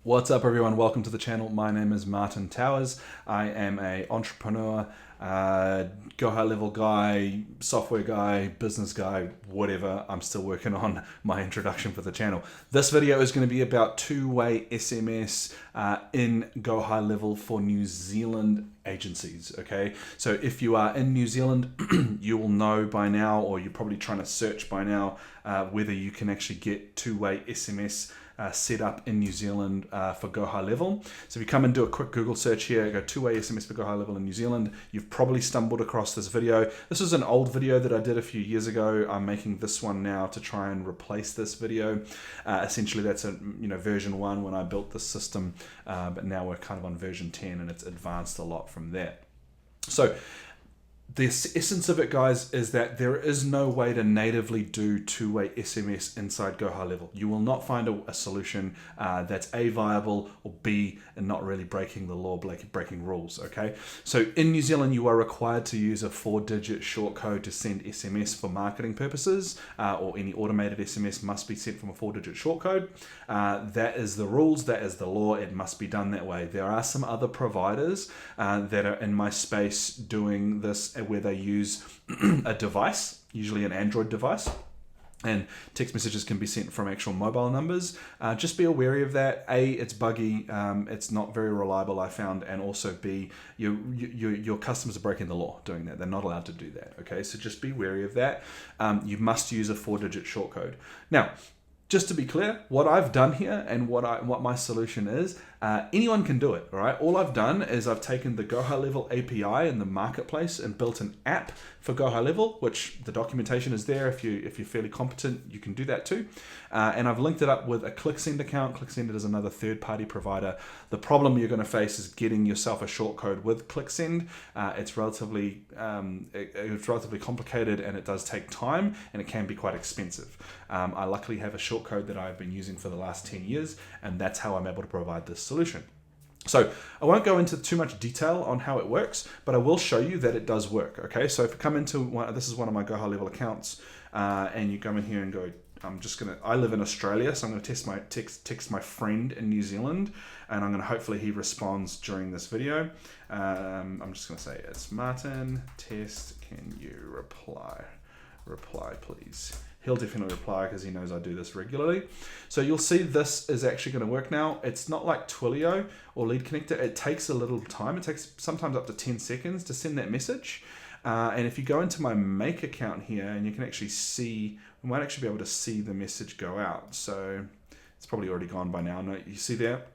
What's up everyone, welcome to the channel. My name is Martin Towers. I am an entrepreneur, go high level guy, software guy, business guy, whatever. I'm still working on my introduction for the channel. This video is going to be about two-way SMS in go high level for New Zealand agencies. Okay, so if you are in New Zealand, you will know by now, or you're probably trying to search by now, whether you can actually get two-way SMS set up in New Zealand for Go High Level. So if you come and do a quick Google search here, go two-way SMS for Go High Level in New Zealand, you've probably stumbled across this video. This is an old video that I did a few years ago. I'm making this one now to try and replace this video. Essentially that's a version 1 when I built this system, but now we're kind of on version 10 and it's advanced a lot from there. So the essence of it, guys, is that there is no way to natively do two-way SMS inside Go High Level. You will not find a solution that's A, viable, or B, and not really breaking the law, breaking rules, okay? So in New Zealand, you are required to use a 4-digit short code to send SMS for marketing purposes, or any automated SMS must be sent from a 4-digit short code. That is the rules, that is the law, it must be done that way. There are some other providers that are in my space doing this, where they use a device, usually an Android device, and text messages can be sent from actual mobile numbers. Just be wary of that. A, it's buggy, it's not very reliable, I found, and also B, your customers are breaking the law doing that. They're not allowed to do that, okay? So just be wary of that. You must use a 4-digit short code. Now, just to be clear, what I've done here and what my solution is, anyone can do it, all right? All I've done is I've taken the Go High Level API in the marketplace and built an app for Go High Level, which the documentation is there. If you're fairly competent, you can do that too. And I've linked it up with a ClickSend account. ClickSend is another third-party provider. The problem you're going to face is getting yourself a short code with ClickSend. It's relatively complicated, and it does take time, and it can be quite expensive. I luckily have a short code that I've been using for the last 10 years, and that's how I'm able to provide this solution. So I won't go into too much detail on how it works, but I will show you that it does work. Okay, so if you come into this is one of my Go High Level accounts, and you come in here and go, I live in Australia, so I'm going to text my friend in New Zealand, and I'm going to hopefully he responds during this video. I'm just going to say, it's Martin, test, can you reply please. He'll definitely reply because he knows I do this regularly. So you'll see this is actually going to work now. It's not like Twilio or Lead Connector. It takes a little time. It takes sometimes up to 10 seconds to send that message. And if you go into my Make account here, and you can actually see, we might actually be able to see the message go out. So it's probably already gone by now. No, you see there,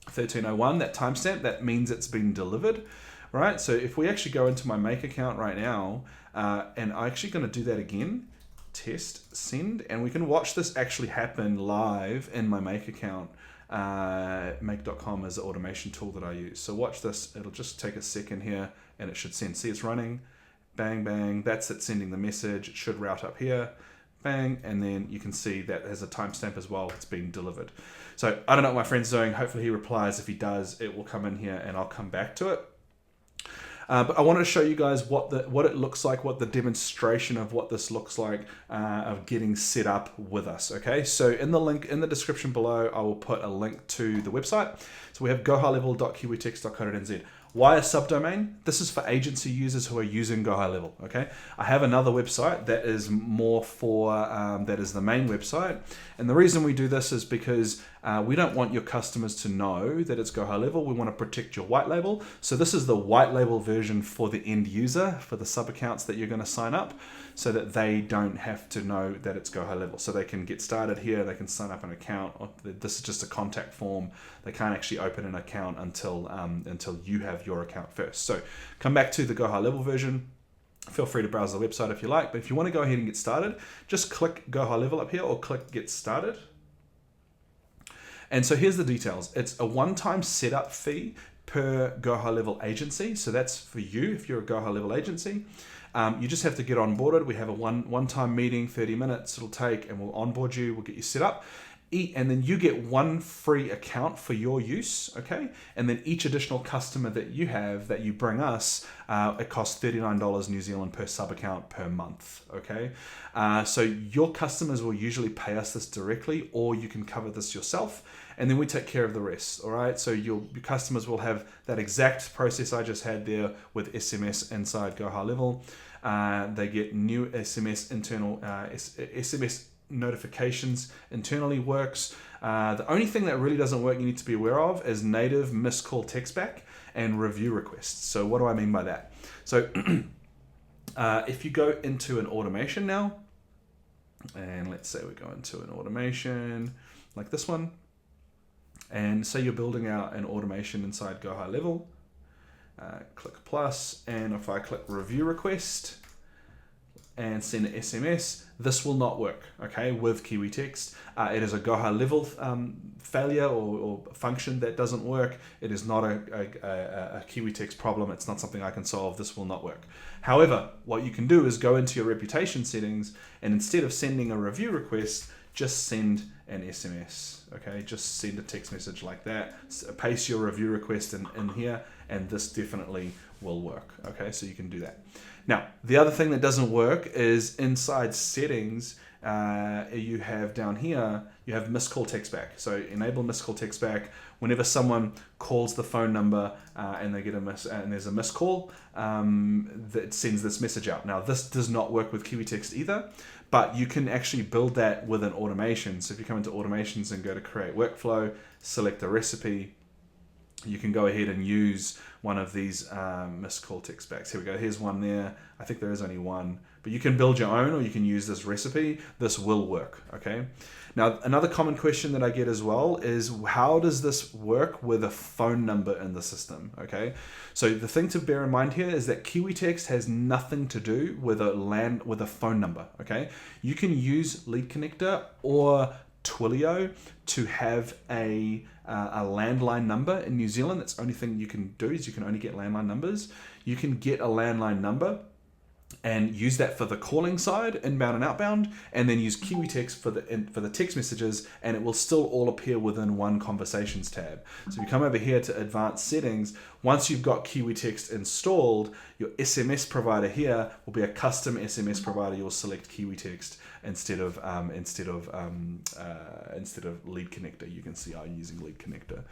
1301, that timestamp, that means it's been delivered, right? So if we actually go into my Make account right now, and I'm actually going to do that again, test, send, and we can watch this actually happen live in my Make account. Make.com is the automation tool that I use. So watch this, it'll just take a second here, and it should send. See, it's running, bang, bang, that's it sending the message. It should route up here, bang, and then you can see that has a timestamp as well. It's been delivered. So I don't know what my friend's doing. Hopefully he replies. If he does, it will come in here and I'll come back to it. But I wanted to show you guys what it looks like, what the demonstration of what this looks like, of getting set up with us. Okay, so in the link in the description below, I will put a link to the website. So we have gohighlevel.kiwitex.co.nz. Why a subdomain? This is for agency users who are using Go High Level. Okay, I have another website that is more for that is the main website, and the reason we do this is because we don't want your customers to know that it's Go High Level. We want to protect your white label. So this is the white label version for the end user, for the sub accounts that you're going to sign up, so that they don't have to know that it's Go High Level. So they can get started here, they can sign up an account. This is just a contact form. They can't actually open an account until you have your account first. So come back to the Go High Level version. Feel free to browse the website if you like, but if you want to go ahead and get started, just click Go High Level up here or click Get Started. And so here's the details. It's a one-time setup fee per Go High Level agency. So that's for you if you're a Go High Level agency. You just have to get onboarded. We have a one-time meeting, 30 minutes it'll take, and we'll onboard you, we'll get you set up. And then you get one free account for your use, okay? And then each additional customer that you have, that you bring us, it costs $39 New Zealand per sub account per month, okay? So your customers will usually pay us this directly, or you can cover this yourself. and then we take care of the rest. All right, so your customers will have that exact process I just had there with SMS inside Go High Level. They get new SMS internal SMS notifications internally works. The only thing that really doesn't work you need to be aware of is native missed call text back and review requests. So what do I mean by that? So if you go into an automation now, and let's say we go into an automation like this one, and say you're building out an automation inside Go High Level, click plus, and if I click review request and send an SMS, this will not work, okay, with Kiwi Text. It is a Go High Level failure or function that doesn't work. It is not a Kiwi Text problem. It's not something I can solve. This will not work. However, what you can do is go into your reputation settings, and instead of sending a review request, just send an SMS, okay? Just send a text message like that. Paste your review request in here, and this definitely will work, okay? So you can do that. Now, the other thing that doesn't work is inside settings, you have down here, you have missed call text back. So enable missed call text back. Whenever someone calls the phone number and they get and there's a missed call, that sends this message out. Now, this does not work with Kiwi Text either, but you can actually build that with an automation. So if you come into automations and go to create workflow, select a recipe, you can go ahead and use one of these missed call text backs. Here we go. Here's one there. I think there is only one, but you can build your own or you can use this recipe. This will work, okay? Now, another common question that I get as well is how does this work with a phone number in the system, okay? So the thing to bear in mind here is that Kiwi Text has nothing to do with a phone number, okay? You can use Lead Connector or Twilio to have a landline number in New Zealand. That's the only thing you can do is you can only get landline numbers. You can get a landline number and use that for the calling side, inbound and outbound, and then use Kiwi Text for the text messages, and it will still all appear within one conversations tab. So if you come over here to advanced settings, once you've got Kiwi Text installed, your SMS provider here will be a custom SMS provider. You'll select Kiwi Text instead of Lead Connector. You can see I'm using Lead Connector.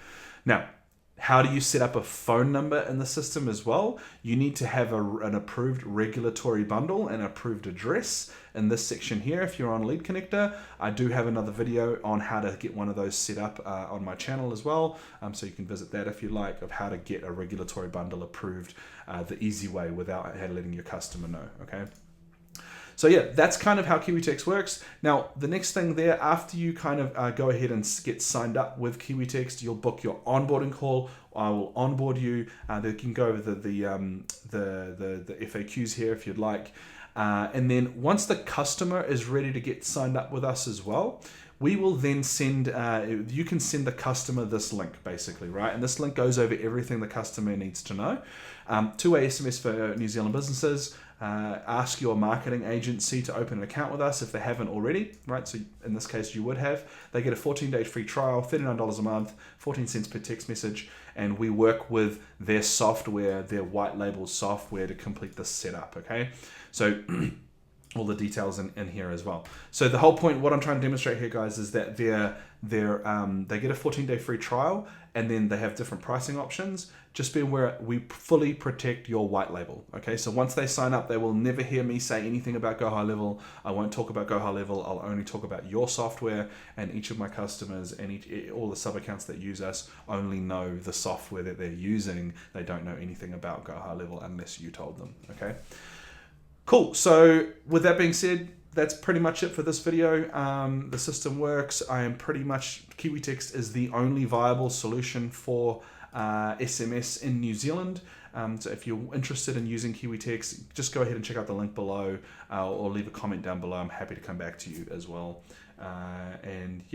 Now, how do you set up a phone number in the system as well? You need to have an approved regulatory bundle and approved address in this section here. If you're on Lead Connector, I do have another video on how to get one of those set up on my channel as well. So you can visit that if you like, of how to get a regulatory bundle approved the easy way without letting your customer know, okay? So yeah, that's kind of how Kiwi Text works. Now, the next thing there, after you kind of go ahead and get signed up with Kiwi Text, you'll book your onboarding call. I will onboard you. You can go over the FAQs here if you'd like. And then once the customer is ready to get signed up with us as well, we will then send, you can send the customer this link basically, right? And this link goes over everything the customer needs to know. Two Way SMS for New Zealand businesses. Ask your marketing agency to open an account with us if they haven't already, right? So in this case, you would have. They get a 14-day free trial, $39 a month, 14 cents per text message, and we work with their software, their white label software to complete this setup, okay? So all the details in here as well. So the whole point, what I'm trying to demonstrate here, guys, is that they get a 14-day free trial, and then they have different pricing options. Just be aware, we fully protect your white label, okay? So once they sign up, they will never hear me say anything about Go High Level. I won't talk about Go High Level. I'll only talk about your software, and each of my customers and all the sub-accounts that use us only know the software that they're using. They don't know anything about Go High Level unless you told them, okay? Cool, so with that being said, that's pretty much it for this video. The system works. Kiwi Text is the only viable solution for SMS in New Zealand. So if you're interested in using Kiwi Text, just go ahead and check out the link below or leave a comment down below. I'm happy to come back to you as well. And yeah.